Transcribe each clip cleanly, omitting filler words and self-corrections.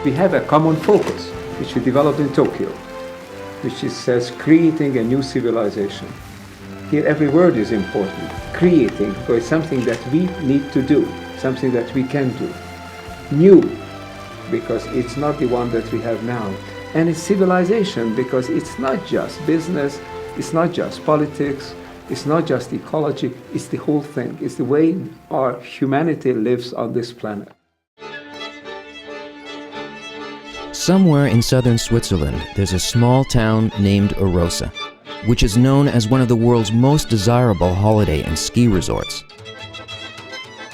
We have a common focus, which we developed in Tokyo, which says creating a new civilization. Here every word is important. Creating, because it's something that we need to do, something that we can do. New, because it's not the one that we have now. And it's civilization, because it's not just business, it's not just politics, it's not just ecology, it's the whole thing. It's the way our humanity lives on this planet. Somewhere in southern Switzerland, there's a small town named Arosa, which is known as one of the world's most desirable holiday and ski resorts.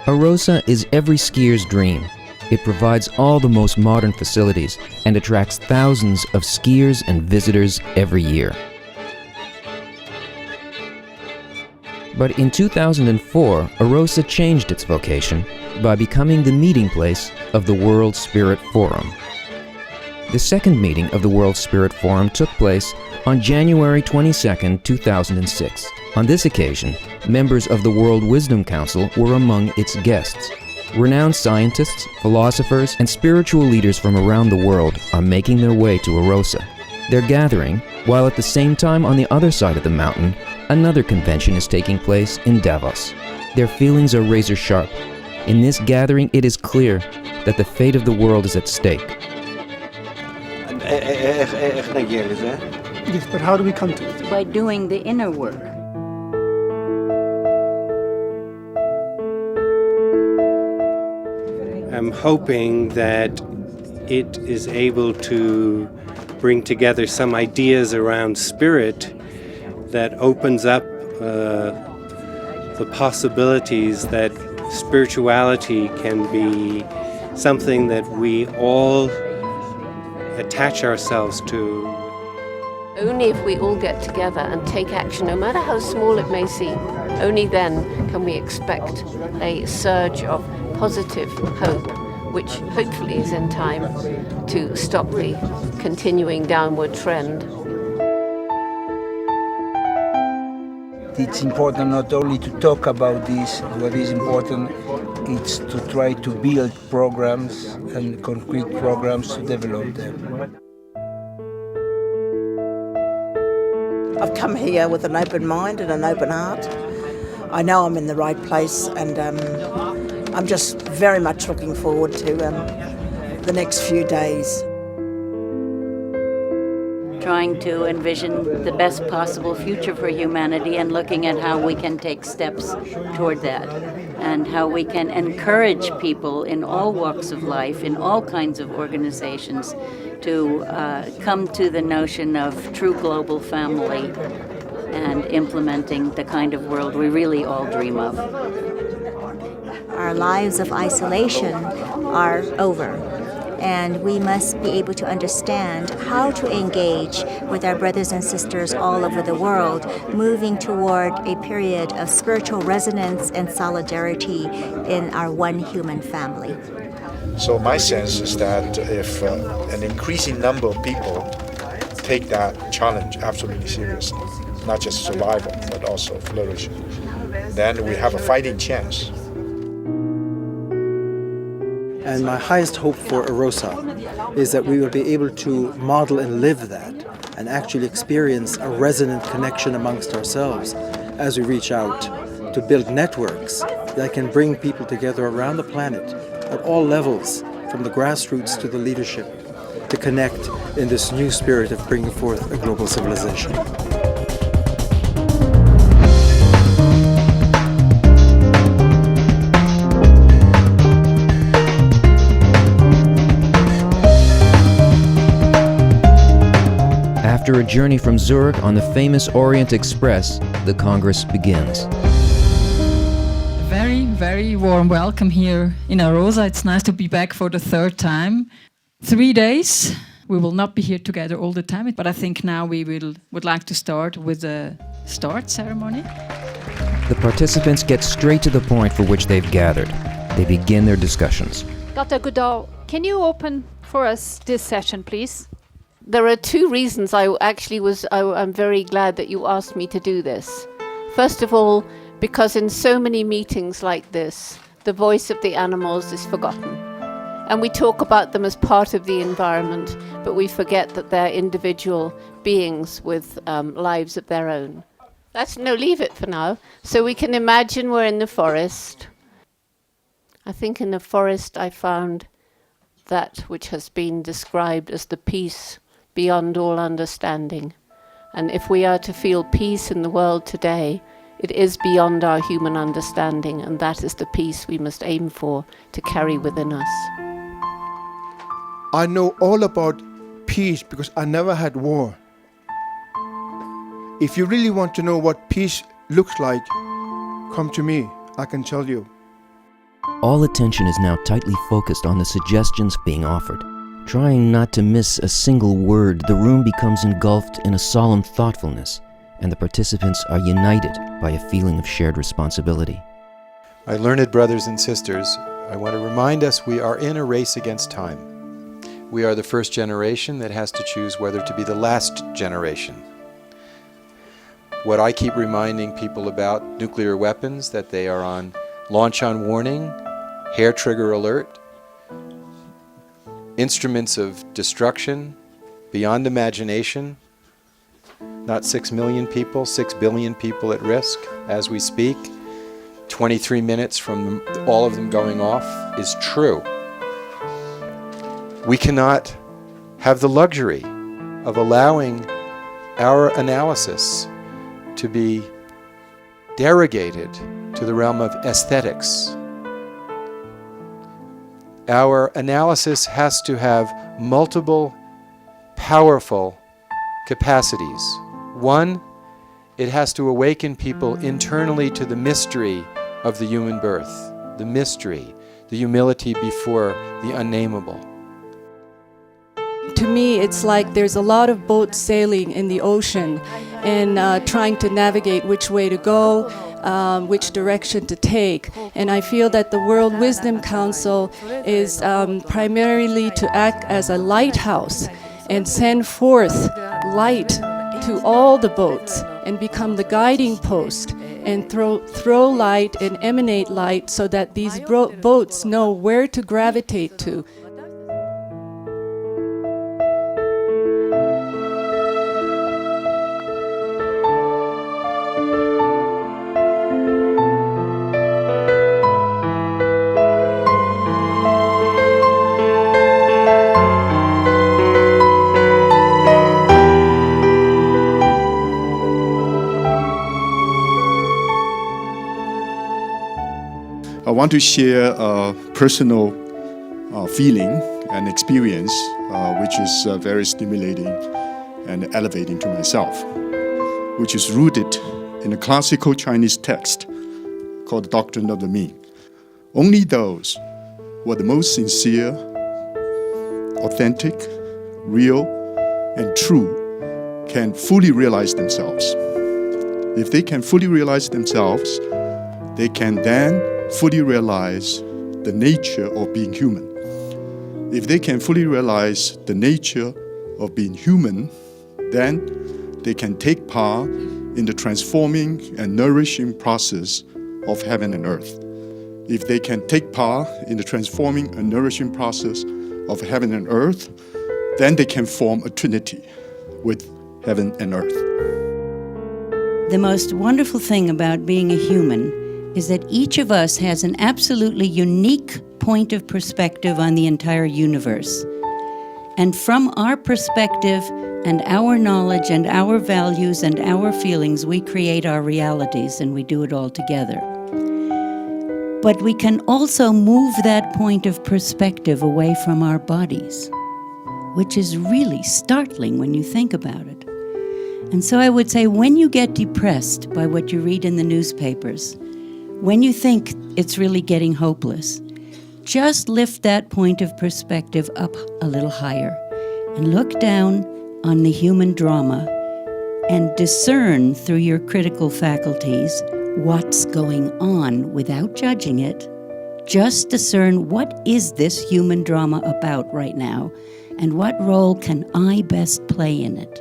Arosa is every skier's dream. It provides all the most modern facilities and attracts thousands of skiers and visitors every year. But in 2004, Arosa changed its vocation by becoming the meeting place of the World Spirit Forum. The second meeting of the World Spirit Forum took place on January 22, 2006. On this occasion, members of the World Wisdom Council were among its guests. Renowned scientists, philosophers, and spiritual leaders from around the world are making their way to Arosa. They're gathering, while at the same time on the other side of the mountain, another convention is taking place in Davos. Their feelings are razor sharp. In this gathering, it is clear that the fate of the world is at stake. Yes, but how do we come to it? By doing the inner work. I'm hoping that it is able to bring together some ideas around spirit that opens up the possibilities that spirituality can be something that we all attach ourselves to. Only if we all get together and take action, no matter how small it may seem, only then can we expect a surge of positive hope, which hopefully is in time to stop the continuing downward trend. It's important not only to talk about this, what is important is to try to build programs and concrete programs to develop them. I've come here with an open mind and an open heart. I know I'm in the right place, and I'm just very much looking forward to the next few days. Trying to envision the best possible future for humanity and looking at how we can take steps toward that and how we can encourage people in all walks of life, in all kinds of organizations, to come to the notion of true global family and implementing the kind of world we really all dream of. Our lives of isolation are over, and we must be able to understand how to engage with our brothers and sisters all over the world, moving toward a period of spiritual resonance and solidarity in our one human family. So my sense is that if an increasing number of people take that challenge absolutely seriously, not just survival, but also flourishing, then we have a fighting chance. And my highest hope for Arosa is that we will be able to model and live that and actually experience a resonant connection amongst ourselves as we reach out to build networks that can bring people together around the planet at all levels, from the grassroots to the leadership, to connect in this new spirit of bringing forth a global civilization. After a journey from Zurich on the famous Orient Express, the Congress begins. Very, very warm welcome here in Arosa. It's nice to be back for the third time. 3 days. We will not be here together all the time, but I think now we would like to start with a start ceremony. The participants get straight to the point for which they've gathered. They begin their discussions. Dr. Goodall, can you open for us this session, please? There are two reasons I'm very glad that you asked me to do this. First of all, because in so many meetings like this, the voice of the animals is forgotten. And we talk about them as part of the environment, but we forget that they're individual beings with lives of their own. Leave it for now. So we can imagine we're in the forest. I think in the forest I found that which has been described as the peace beyond all understanding. And if we are to feel peace in the world today, it is beyond our human understanding, and that is the peace we must aim for to carry within us. I know all about peace because I never had war. If you really want to know what peace looks like, come to me, I can tell you. All attention is now tightly focused on the suggestions being offered. Trying not to miss a single word, the room becomes engulfed in a solemn thoughtfulness, and the participants are united by a feeling of shared responsibility. My learned brothers and sisters, I want to remind us we are in a race against time. We are the first generation that has to choose whether to be the last generation. What I keep reminding people about nuclear weapons, that they are on launch on warning, hair trigger alert, instruments of destruction beyond imagination, not 6 million people, 6 billion people at risk as we speak, 23 minutes from all of them going off is true. We cannot have the luxury of allowing our analysis to be derogated to the realm of aesthetics. Our analysis has to have multiple powerful capacities. One, it has to awaken people internally to the mystery of the human birth, the mystery, the humility before the unnameable. To me, it's like there's a lot of boats sailing in the ocean and trying to navigate which way to go, which direction to take. And I feel that the World Wisdom Council is primarily to act as a lighthouse and send forth light to all the boats and become the guiding post and throw light and emanate light so that these boats know where to gravitate to. I want to share a personal feeling and experience which is very stimulating and elevating to myself, which is rooted in a classical Chinese text called the Doctrine of the Mean. Only those who are the most sincere, authentic, real, and true can fully realize themselves. If they can fully realize themselves, they can then fully realize the nature of being human. If they can fully realize the nature of being human, then they can take part in the transforming and nourishing process of heaven and earth. If they can take part in the transforming and nourishing process of heaven and earth, then they can form a trinity with heaven and earth. The most wonderful thing about being a human is that each of us has an absolutely unique point of perspective on the entire universe. And from our perspective and our knowledge and our values and our feelings, we create our realities, and we do it all together. But we can also move that point of perspective away from our bodies, which is really startling when you think about it. And so I would say, when you get depressed by what you read in the newspapers, when you think it's really getting hopeless, just lift that point of perspective up a little higher and look down on the human drama and discern through your critical faculties what's going on without judging it. Just discern, what is this human drama about right now, and what role can I best play in it?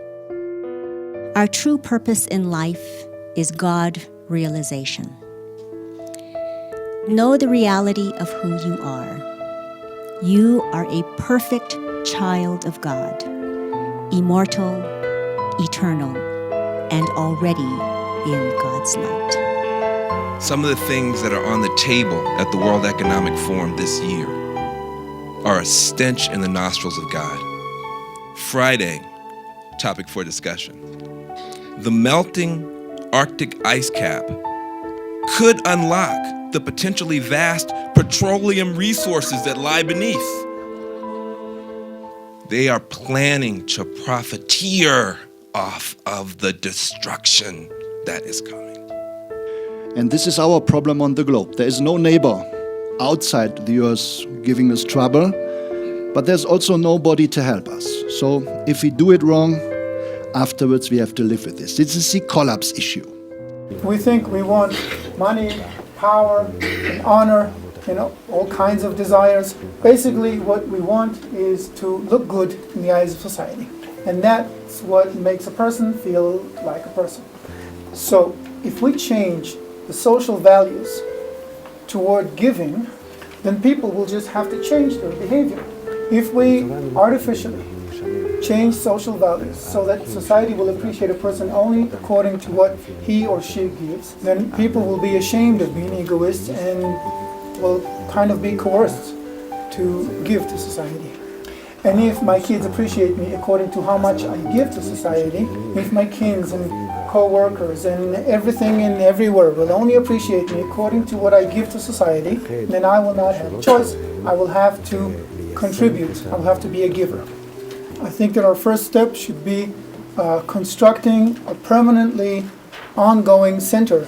Our true purpose in life is God realization. Know the reality of who you are. You are a perfect child of God, immortal, eternal, and already in God's light. Some of the things that are on the table at the World Economic Forum this year are a stench in the nostrils of God. Friday, topic for discussion. The melting Arctic ice cap could unlock the potentially vast petroleum resources that lie beneath. They are planning to profiteer off of the destruction that is coming. And this is our problem on the globe. There is no neighbor outside the earth giving us trouble, but there's also nobody to help us. So if we do it wrong, afterwards we have to live with this. This is the collapse issue. We think we want money, power, and honor, all kinds of desires. Basically, what we want is to look good in the eyes of society. And that's what makes a person feel like a person. So, if we change the social values toward giving, then people will just have to change their behavior. If we artificially change social values so that society will appreciate a person only according to what he or she gives, then people will be ashamed of being egoists and will kind of be coerced to give to society. And if my kids appreciate me according to how much I give to society, if my kids and co-workers and everything and everywhere will only appreciate me according to what I give to society, then I will not have a choice. I will have to contribute. I will have to be a giver. I think that our first step should be constructing a permanently ongoing center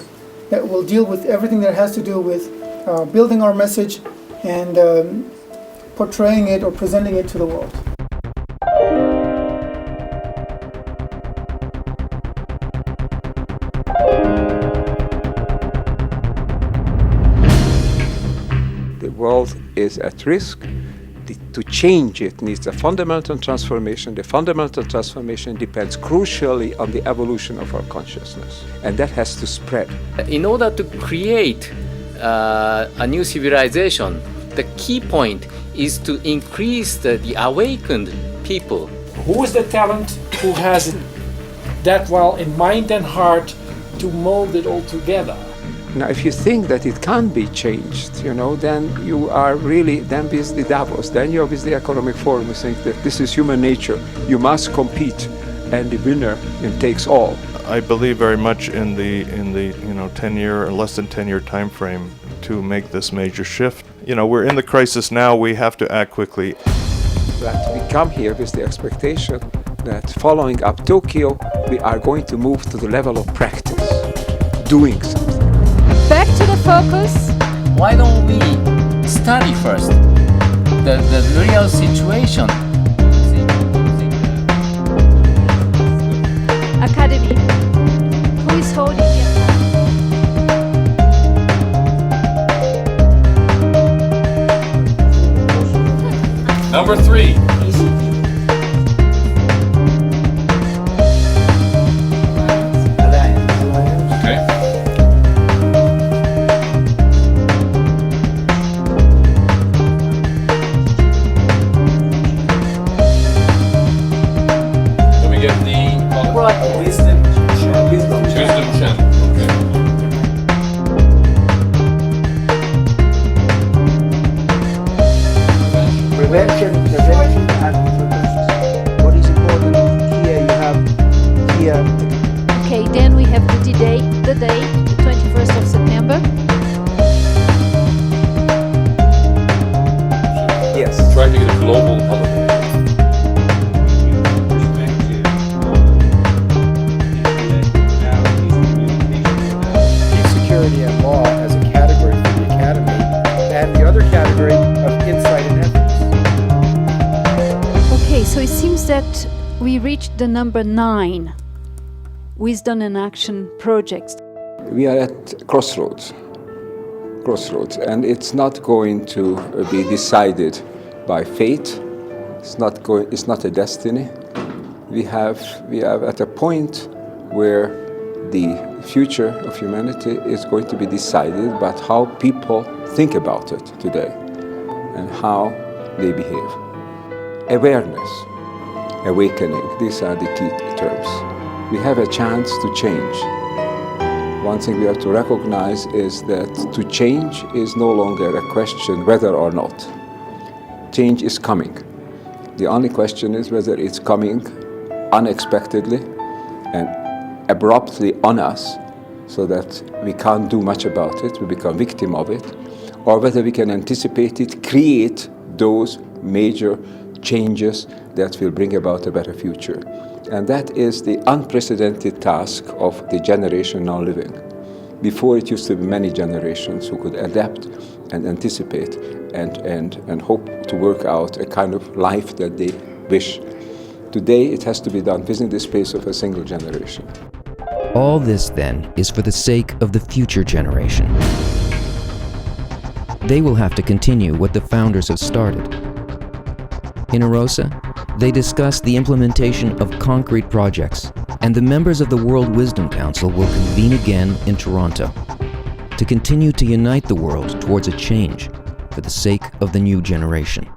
that will deal with everything that has to do with building our message and portraying it or presenting it to the world. The world is at risk. To change it needs a fundamental transformation. The fundamental transformation depends crucially on the evolution of our consciousness, and that has to spread. In order to create a new civilization, the key point is to increase the awakened people. Who is the talent who has that well in mind and heart to mold it all together? Now, if you think that it can be changed, then you are really, then with the Davos, then you're with the Economic Forum, you think that this is human nature. You must compete, and the winner takes all. I believe very much in the 10-year or less than 10-year time frame to make this major shift. We're in the crisis now. We have to act quickly. But we come here with the expectation that following up Tokyo, we are going to move to the level of practice, doing something. Back to the focus. Why don't we study first the real situation? Academy. Who is holding the Number 3. Prevention, and what is important here, you have here. Okay, then we have the date, the 21st of September. Yes. Try to get a global holiday. Peace, security, and law as a category for the Academy, and the other category of insight and ethics. Okay, so it seems that we reached the number 9, Wisdom and Action projects. We are at crossroads, and it's not going to be decided by fate. It's not a destiny. We are at a point where the future of humanity is going to be decided by how people think about it today, and how they behave. Awareness, awakening, these are the key terms. We have a chance to change. One thing we have to recognize is that to change is no longer a question whether or not. Change is coming. The only question is whether it's coming unexpectedly and abruptly on us so that we can't do much about it, we become victim of it, or whether we can anticipate it, create those major changes that will bring about a better future. And that is the unprecedented task of the generation now living. Before, it used to be many generations who could adapt and anticipate and hope to work out a kind of life that they wish. Today, it has to be done within the space of a single generation. All this, then, is for the sake of the future generation. They will have to continue what the founders have started. In Arosa, they discuss the implementation of concrete projects, and the members of the World Wisdom Council will convene again in Toronto to continue to unite the world towards a change for the sake of the new generation.